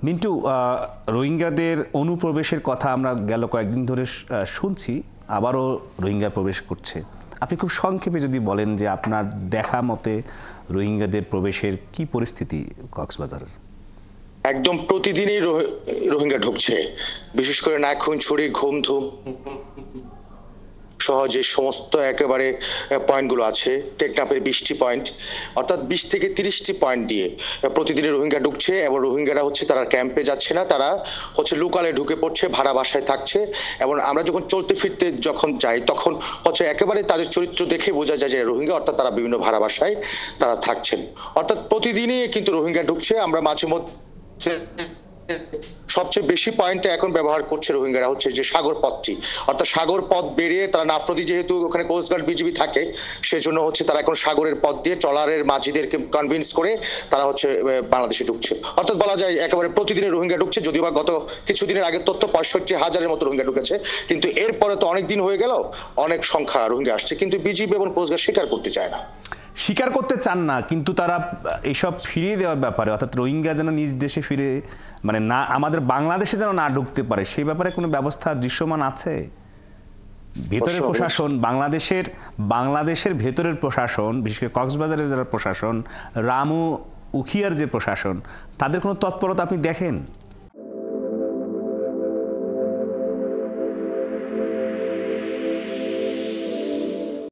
মিন্টু, রোহিঙ্গাদের অনুপ্রবেশের কথা আমরা গেল কয়েকদিন ধরে শুনছি, আবারও রোহিঙ্গা প্রবেশ করছে। আপনি খুব সংক্ষেপে যদি বলেন যে আপনার দেখা মতে রোহিঙ্গাদের প্রবেশের কি পরিস্থিতি কক্সবাজারের? একদম প্রতিদিনই রোহিঙ্গা ঢুকছে, বিশেষ করে নাইক্ষ্যংছড়ি, ঘুমধুম সহ যে সমস্ত একেবারে পয়েন্টগুলো আছে, টেকনাফের 20টি পয়েন্ট, অর্থাৎ 20 থেকে 30টি পয়েন্ট দিয়ে প্রতিদিনই রোহিঙ্গা ঢুকছে। এবং রোহিঙ্গারা তারা ক্যাম্পে যাচ্ছে না, তারা লোকালে ঢুকে পড়ছে, ভাড়া বাসায় থাকছে। এবং আমরা যখন চলতে ফিরতে যখন যাই তখন একেবারে তাদের চরিত্র দেখে বোঝা যায় যে রোহিঙ্গা, অর্থাৎ তারা বিভিন্ন ভাড়া বাসায় তারা থাকছেন। অর্থাৎ প্রতিদিনই কিন্তু রোহিঙ্গা ঢুকছে। আমরা মাঝে মধ্যে সবচেয়ে বেশি পয়েন্টে এখন ব্যবহার করছে রোহিঙ্গারা যে সাগর পথটি, অর্থাৎ সাগর পথ বেরিয়ে তারা নাফরদি, যেহেতু ওখানে কোস্টগার্ড বিজিবি থাকে, সেজন্য তারা এখন সাগরের পথ দিয়ে ট্রলারের মাঝিদেরকে কনভিন্স করে তারা বাংলাদেশে ঢুকছে। অর্থাৎ বলা যায় একেবারে প্রতিদিনই রোহিঙ্গা ঢুকছে। যদিও বা গত কিছুদিনের আগের তথ্য 65,000-এর মতো রোহিঙ্গা ঢুকেছে, কিন্তু এরপরে তো অনেক দিন হয়ে গেল, অনেক সংখ্যা রোহিঙ্গা আসছে, কিন্তু বিজিবি এবং কোস্টগার্ড স্বীকার করতে চায় না, স্বীকার করতে চান না। কিন্তু তারা এসব ফিরিয়ে দেওয়ার ব্যাপারে, অর্থাৎ রোহিঙ্গা যেন নিজ দেশে ফিরে, মানে না আমাদের বাংলাদেশে যেন না ঢুকতে পারে, সেই ব্যাপারে কোনো ব্যবস্থা দৃশ্যমান আছে? ভেতরের প্রশাসন, বাংলাদেশের ভেতরের প্রশাসন, বিশেষ করে কক্সবাজারের যারা প্রশাসন, রামু উখিয়ার যে প্রশাসন, তাদের কোনো তৎপরতা আপনি দেখেন?